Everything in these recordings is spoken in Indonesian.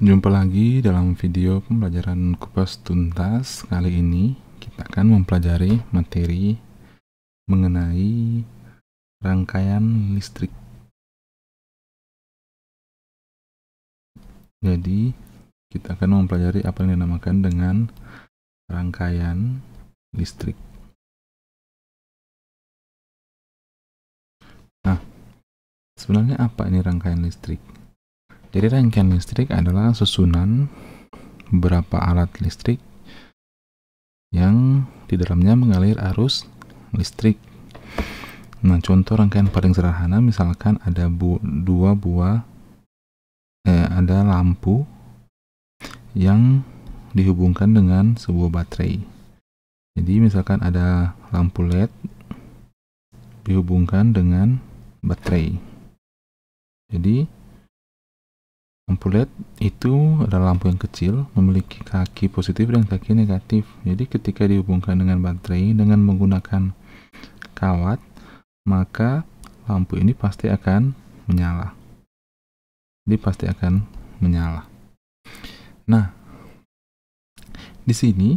Jumpa lagi dalam video pembelajaran kupas tuntas. Kali ini kita akan mempelajari materi mengenai rangkaian listrik. Jadi kita akan mempelajari apa yang dinamakan dengan rangkaian listrik. Nah, sebenarnya apa ini rangkaian listrik? Jadi rangkaian listrik adalah susunan beberapa alat listrik yang di dalamnya mengalir arus listrik. Nah, contoh rangkaian paling sederhana misalkan ada ada lampu yang dihubungkan dengan sebuah baterai. Jadi misalkan ada lampu LED dihubungkan dengan baterai. Jadi lampu LED itu adalah lampu yang kecil, memiliki kaki positif dan kaki negatif. Jadi ketika dihubungkan dengan baterai dengan menggunakan kawat, maka lampu ini pasti akan menyala. Jadi pasti akan menyala. Nah, di sini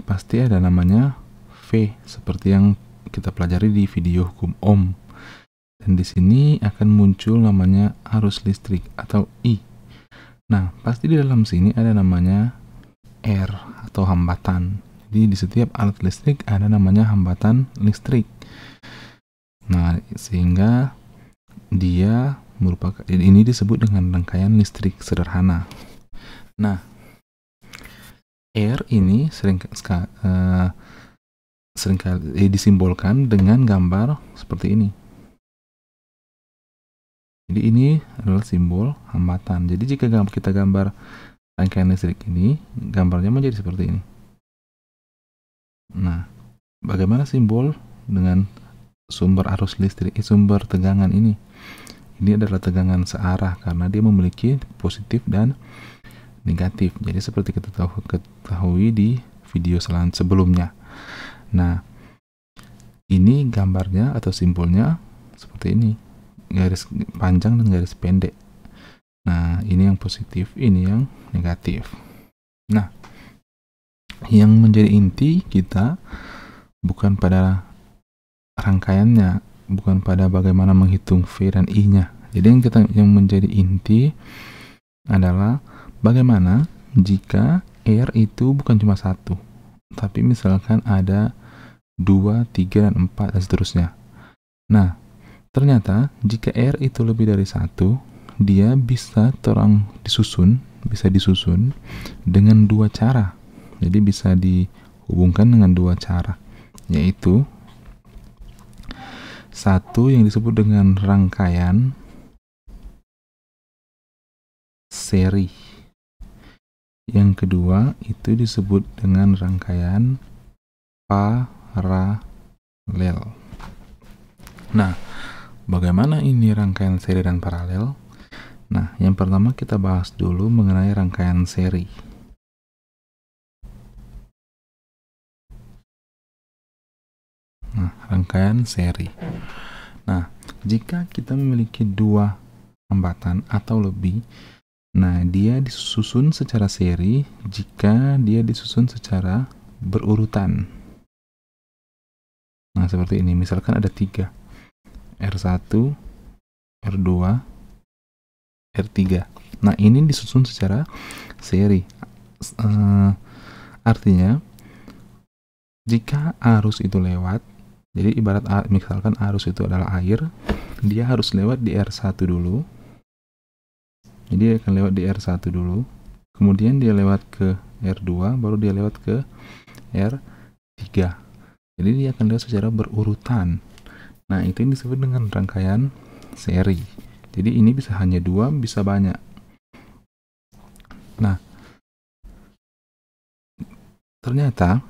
pasti ada namanya V, seperti yang kita pelajari di video hukum Ohm. Dan di sini akan muncul namanya arus listrik atau I. Nah, pasti di dalam sini ada namanya R atau hambatan. Jadi di setiap alat listrik ada namanya hambatan listrik. Nah, sehingga dia merupakan, ini disebut dengan rangkaian listrik sederhana. Nah, R ini seringkali disimbolkan dengan gambar seperti ini. Jadi ini adalah simbol hambatan. Jadi jika kita gambar rangkaian listrik ini, gambarnya menjadi seperti ini. Nah, bagaimana simbol dengan sumber arus listrik, sumber tegangan ini? Ini adalah tegangan searah karena dia memiliki positif dan negatif. Jadi seperti kita ketahui di video sebelumnya. Nah, ini gambarnya atau simbolnya seperti ini. Garis panjang dan garis pendek. Nah, ini yang positif, ini yang negatif. Nah, yang menjadi inti kita bukan pada rangkaiannya, bukan pada bagaimana menghitung V dan I-nya. Jadi yang menjadi inti adalah bagaimana jika R itu bukan cuma satu, tapi misalkan ada 2, 3, dan 4 dan seterusnya. Nah, ternyata jika R itu lebih dari 1, dia bisa disusun dengan 2 cara. Jadi bisa dihubungkan dengan 2 cara, yaitu satu yang disebut dengan rangkaian seri. Yang kedua itu disebut dengan rangkaian paralel. Nah, bagaimana ini rangkaian seri dan paralel? Nah, yang pertama kita bahas dulu mengenai rangkaian seri. Nah, rangkaian seri. Nah, jika kita memiliki 2 hambatan atau lebih, nah dia disusun secara seri jika dia disusun secara berurutan. Nah, seperti ini. Misalkan ada 3. R1, R2, R3. Nah, ini disusun secara seri. Artinya, jika arus itu lewat, jadi ibarat misalkan arus itu adalah air, dia harus lewat di R1 dulu. Jadi dia akan lewat di R1 dulu, kemudian dia lewat ke R2, baru dia lewat ke R3. Jadi dia akan lewat secara berurutan. Nah, itu yang disebut dengan rangkaian seri. Jadi ini bisa hanya 2, bisa banyak. Nah, ternyata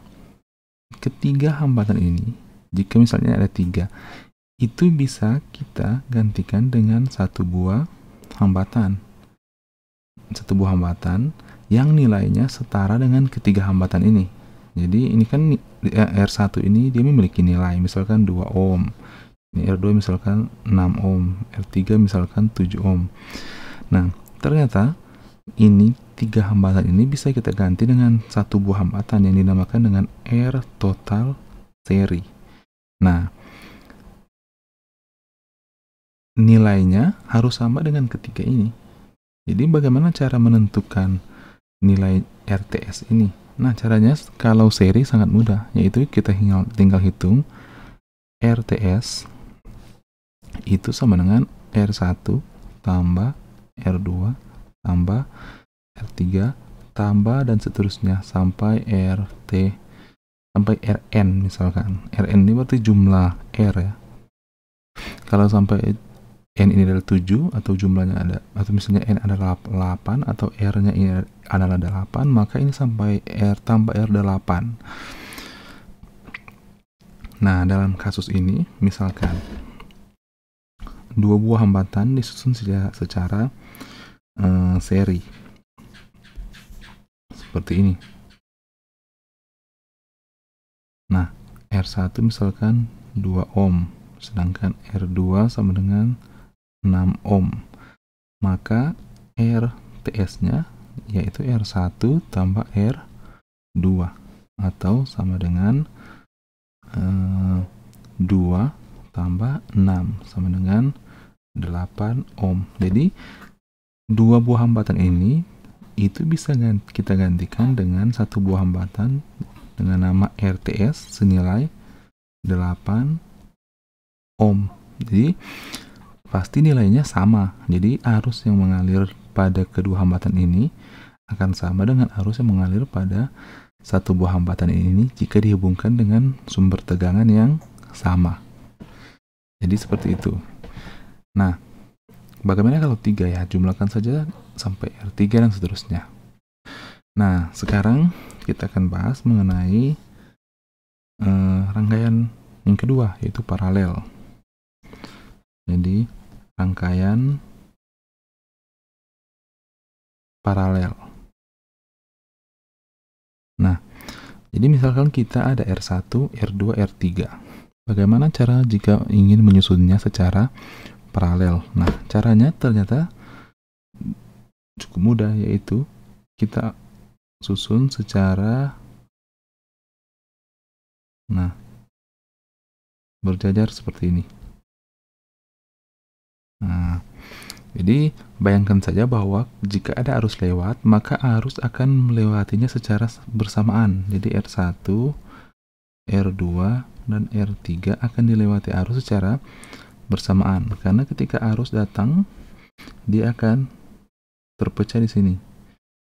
ketiga hambatan ini, jika misalnya ada 3, itu bisa kita gantikan dengan satu buah hambatan. Satu buah hambatan yang nilainya setara dengan ketiga hambatan ini. Jadi ini kan R1 ini dia memiliki nilai misalkan 2 ohm. Ini R2 misalkan 6 ohm, R3 misalkan 7 ohm. Nah, ternyata ini tiga hambatan ini bisa kita ganti dengan satu buah hambatan yang dinamakan dengan R total seri. Nah, nilainya harus sama dengan ketiga ini. Jadi bagaimana cara menentukan nilai RTS ini? Nah, caranya kalau seri sangat mudah, yaitu kita tinggal hitung RTS itu sama dengan R1 tambah R2 tambah R3 tambah dan seterusnya sampai RT sampai Rn misalkan. Rn ini berarti jumlah R ya. Kalau sampai N ini adalah 7 atau jumlahnya ada, atau misalnya N adalah 8 atau R-nya ini adalah 8, maka ini sampai R tambah R8. Nah, dalam kasus ini misalkan dua buah hambatan disusun secara seri seperti ini. Nah, R1 misalkan 2 ohm, sedangkan R2 sama dengan 6 ohm. Maka RTS-nya yaitu R1 tambah R2 atau sama dengan 2 tambah 6 sama dengan 8 ohm. Jadi dua buah hambatan ini itu bisa kita gantikan dengan satu buah hambatan dengan nama RTS senilai 8 ohm. Jadi pasti nilainya sama. Jadi arus yang mengalir pada kedua hambatan ini akan sama dengan arus yang mengalir pada satu buah hambatan ini jika dihubungkan dengan sumber tegangan yang sama. Jadi seperti itu. Nah, bagaimana kalau 3 ya? Jumlahkan saja sampai R3 dan seterusnya. Nah, sekarang kita akan bahas mengenai rangkaian yang kedua, yaitu paralel. Jadi rangkaian paralel. Nah, jadi misalkan kita ada R1, R2, R3. Bagaimana cara jika ingin menyusunnya secara paralel? Nah, caranya ternyata cukup mudah, yaitu kita susun secara berjajar seperti ini. Nah, jadi bayangkan saja bahwa jika ada arus lewat, maka arus akan melewatinya secara bersamaan. Jadi R1, R2, dan R3 akan dilewati arus secara bersamaan. Karena ketika arus datang, dia akan terpecah di sini.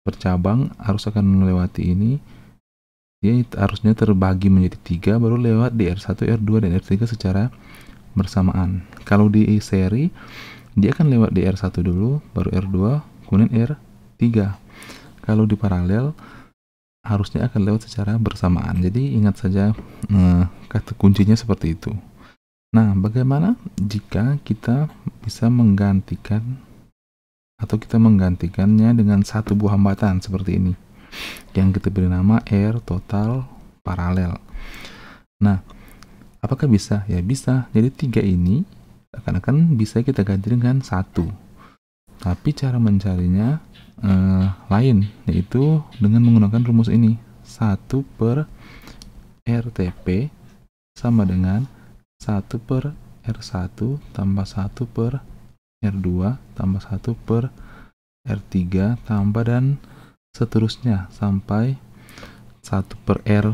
Bercabang, arus akan melewati ini. Dia arusnya terbagi menjadi 3, baru lewat di R1, R2, dan R3 secara bersamaan. Kalau di seri, dia akan lewat di R1 dulu, baru R2, kemudian R3. Kalau di paralel, harusnya akan lewat secara bersamaan. Jadi ingat saja kata kuncinya seperti itu. Nah, bagaimana jika kita bisa menggantikan atau kita menggantikannya dengan satu buah hambatan seperti ini, yang kita beri nama R total paralel. Nah, apakah bisa? Ya bisa. Jadi 3 ini akan bisa kita ganti dengan 1. Tapi cara mencarinya lain, yaitu dengan menggunakan rumus ini. 1 per RTP sama dengan 1 per R1 tambah 1 per R2 tambah 1 per R3 tambah dan seterusnya sampai 1 per R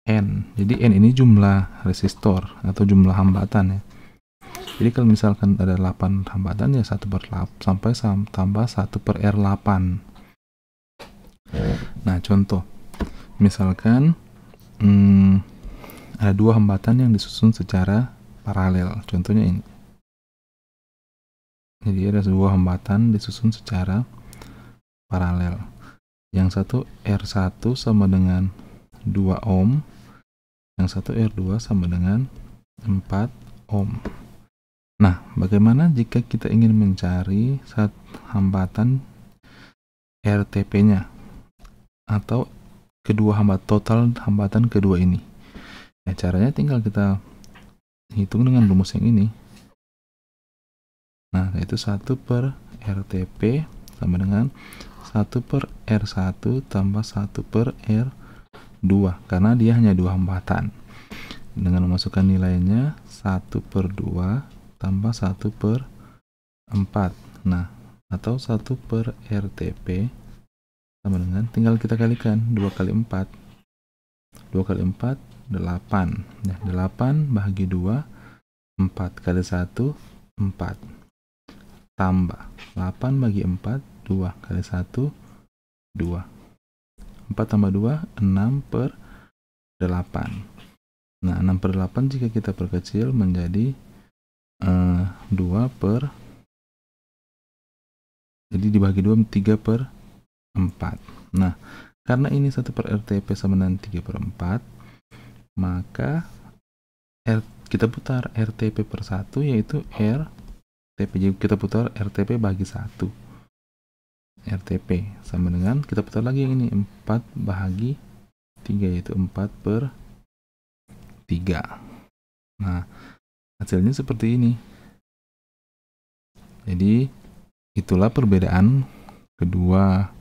N. Jadi N ini jumlah resistor atau jumlah hambatan ya. Jadi kalau misalkan ada 8 hambatan ya 1 per 8 sampai tambah 1 per R8. Nah, contoh. Misalkan ada 2 hambatan yang disusun secara paralel. Contohnya ini. Jadi ada 2 hambatan disusun secara paralel. Yang satu R1 sama dengan 2 ohm. Yang satu R2 sama dengan 4 ohm. Nah, bagaimana jika kita ingin mencari hambatan RTP-nya atau kedua total hambatan kedua ini? Ya, caranya tinggal kita hitung dengan rumus yang ini. Nah, yaitu 1 per RTP sama dengan 1/R1 tambah 1/R2, karena dia hanya 2 hambatan. Dengan memasukkan nilainya 1/2 tambah 1/4. Nah, atau 1/RTP sama dengan, tinggal kita kalikan 2 kali 4. 2 kali 4 8. Nah, 8 bahagi 2 4 kali 1 4 tambah 8 bagi 4 2 kali 1 2. 4 tambah 2 6/8. Nah, 6/8 jika kita perkecil menjadi 2 jadi dibagi 2 3/4. Nah, karena ini 1/RTP sama dengan 3/4, maka kita putar RTP per 1 yaitu RTP. Jadi kita putar RTP bagi 1. RTP sama dengan, kita putar lagi yang ini, 4 bahagi 3 yaitu 4/3. Nah, hasilnya seperti ini. Jadi itulah perbedaan kedua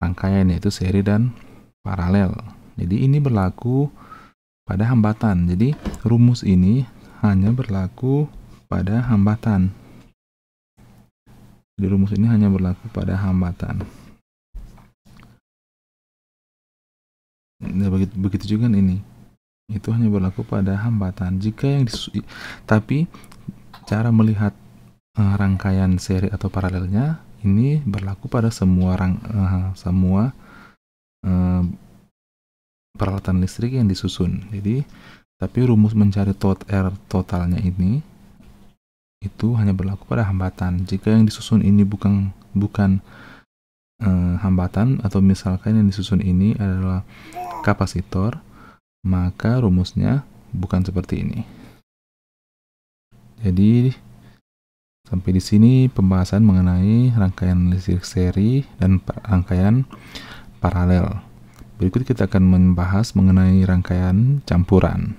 rangkaian, yaitu seri dan paralel. Jadi ini berlaku pada hambatan. Jadi rumus ini hanya berlaku pada hambatan. Jadi rumus ini hanya berlaku pada hambatan. Nah, begitu juga ini. Itu hanya berlaku pada hambatan. Jika yang tapi cara melihat rangkaian seri atau paralelnya ini berlaku pada semua peralatan listrik yang disusun. Jadi, tapi rumus mencari R totalnya ini itu hanya berlaku pada hambatan. Jika yang disusun ini bukan hambatan, atau misalkan yang disusun ini adalah kapasitor, maka rumusnya bukan seperti ini. Jadi sampai di sini pembahasan mengenai rangkaian listrik seri dan rangkaian paralel. Berikut kita akan membahas mengenai rangkaian campuran.